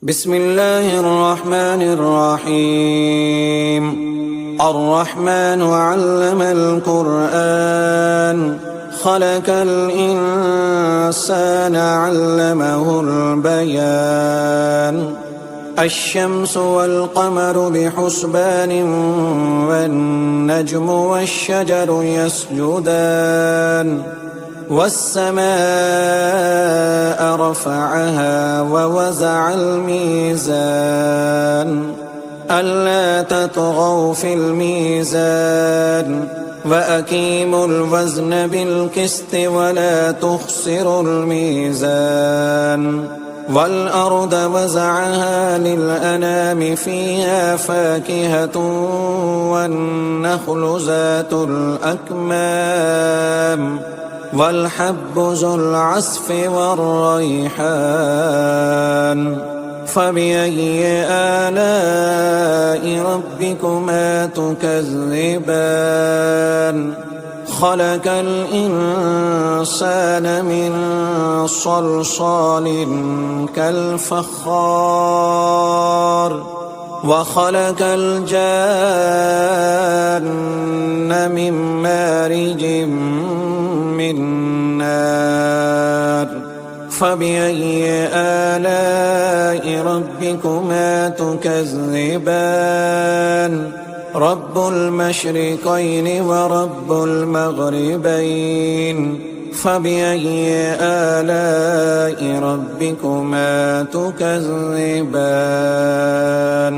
بسم الله الرحمن الرحيم. الرحمن علم القرآن خلق الإنسان علمه البيان. الشمس والقمر بحسبان والنجم والشجر يسجدان. والسماء رفعها ووزع الميزان ألا تطغوا في الميزان وأقيموا الوزن بالقسط ولا تخسروا الميزان. والأرض وزعها للأنام فيها فاكهة والنخل ذات الأكمام والحب ذو العصف والريحان. فبأي آلاء ربكما تكذبان؟ خلق الإنسان من صلصال كالفخار وخلق الجان من مارج من نار. فبأي آلاء ربكما تكذبان؟ رب المشرقين ورب المغربين. فبأي آلاء ربكما تكذبان؟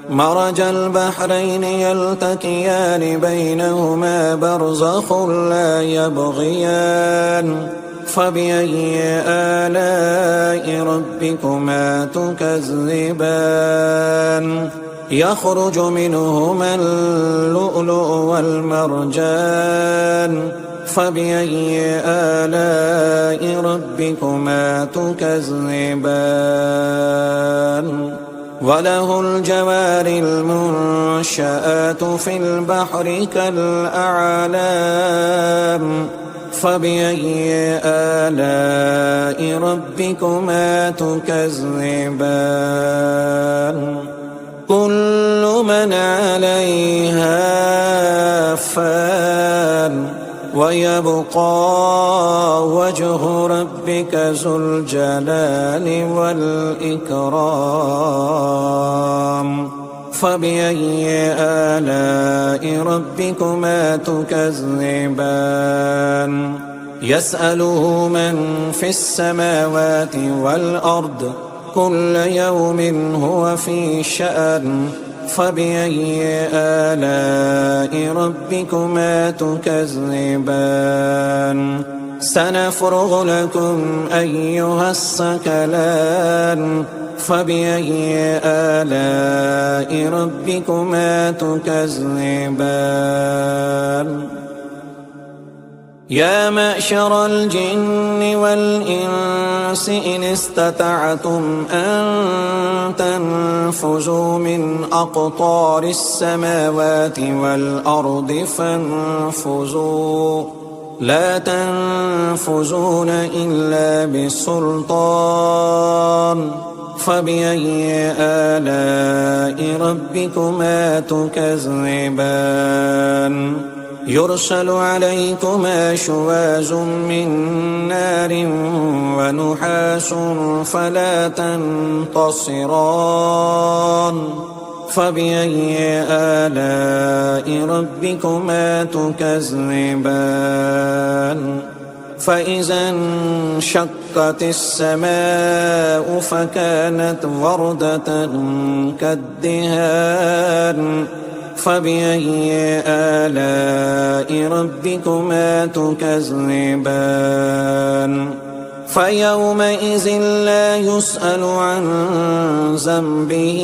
مرج البحرين يلتقيان بينهما برزخ لا يبغيان. فبأي آلاء ربكما تكذبان؟ يخرج منهما اللؤلؤ والمرجان. فبأي آلاء ربكما تكذبان؟ وله الجوار المنشآت في البحر كالأعلام. فبأي آلاء ربكما تكذبان؟ كل من عليها فان ويبقى وجه ربك ذو الجلال والإكرام. فبأي آلاء ربكما تكذبان؟ يسأله من في السماوات والأرض كل يوم هو في شأن. فبأي آلاء ربكما تكذبان؟ سنفرغ لكم أيها الثقلان. فبأي آلاء ربكما تكذبان؟ يا معشر الجن والإنس إن استطعتم أن تنفذوا من أقطار السماوات والأرض فانفذوا لا تنفذون إلا بسلطان. فبأي آلاء ربكما تكذبان؟ يرسل عليكما شواظ من نار ونحاس فلا تنتصران. فبأي آلاء ربكما تكذبان؟ فإذا انشقت السماء فكانت وردة كالدهان. فبأي آلاء ربكما تكذبان؟ فيومئذ لا يسأل عن ذنبه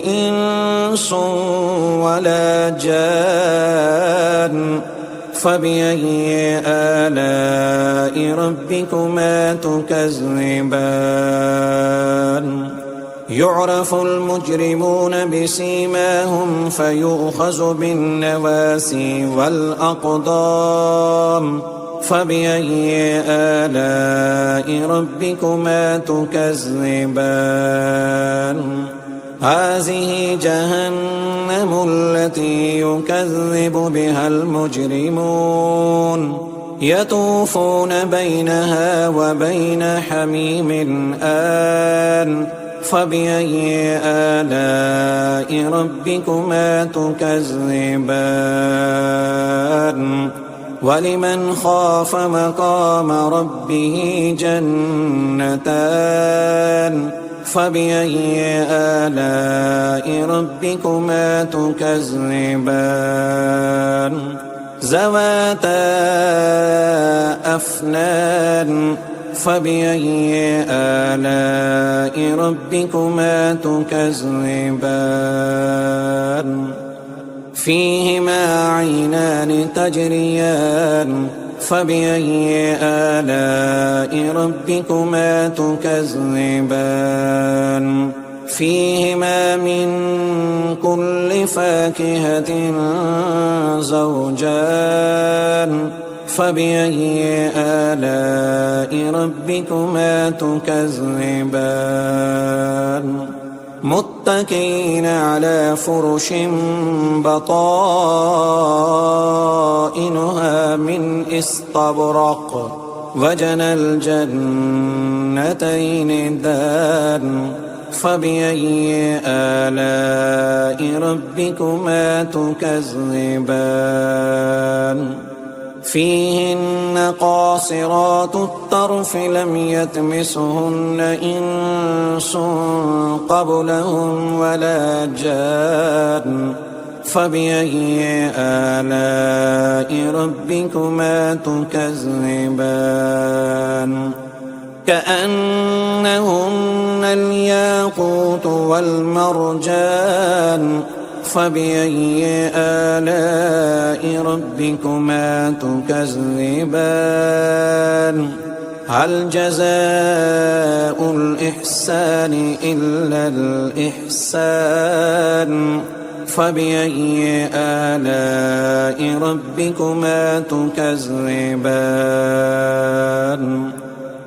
إنس ولا جان. فبأي آلاء ربكما تكذبان؟ يعرف المجرمون بسيماهم فيؤخذ بالنواسي والأقدام. فبأي آلاء ربكما تكذبان هذه جهنم التي يكذب بها المجرمون يطوفون بينها وبين حميم آن فبأي آلاء ربكما تكذبان ولمن خاف مقام ربه جنتان فبأي آلاء ربكما تكذبان ذواتا أفنان فبأي آلاء ربكما تكذبان فيهما عينان تجريان فبأي آلاء ربكما تكذبان فيهما من كل فاكهة زوجان فبأي آلاء ربكما تكذبان متكئين على فرش بطائنها من استبرق وجنى الجنتين دان فبأي آلاء ربكما تكذبان فيهن قاصرات الطرف لم يطمثهن إنس قبلهم ولا جان فبأي آلاء ربكما تكذبان كأنهن الياقوت والمرجان فبأي آلاء ربكما تكذبان هل جزاء الإحسان إلا الإحسان فبأي آلاء ربكما تكذبان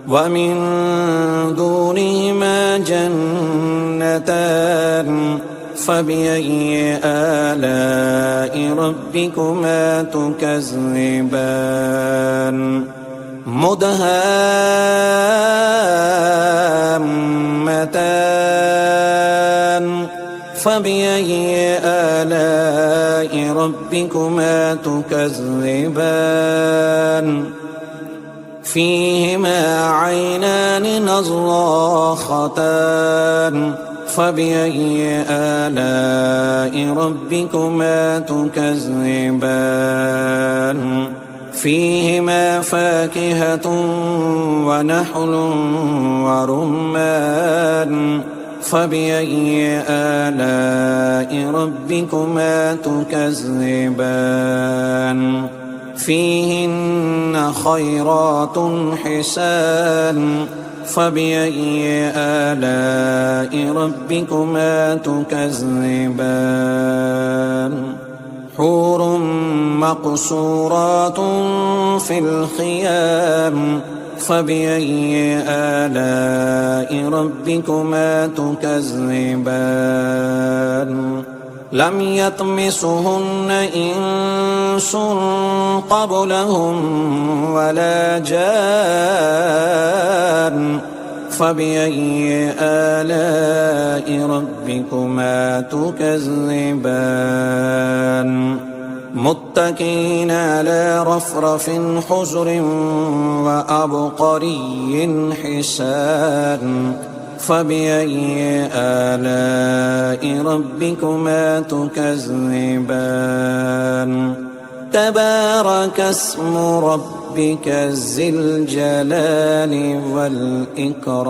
ومن دونهما جنتان فبأي آلاء ربكما تكذبان مدهامتان فبأي آلاء ربكما تكذبان فيهما عينان نضاختان فبأي آلاء ربكما تكذبان فيهما فاكهة ونحل ورمان فبأي آلاء ربكما تكذبان فيهن خيرات حسان فبأي آلاء ربكما تكذبان حور مقصورات في الخيام فبأي آلاء ربكما تكذبان لم يطمثهن إنس قبلهم ولا جان فبأي آلاء ربكما تكذبان متكئين على رفرف حجر وأبقري حسان فبأي آلاء ربكما تكذبان تبارك اسم ربك ذي الجلال والإكرام.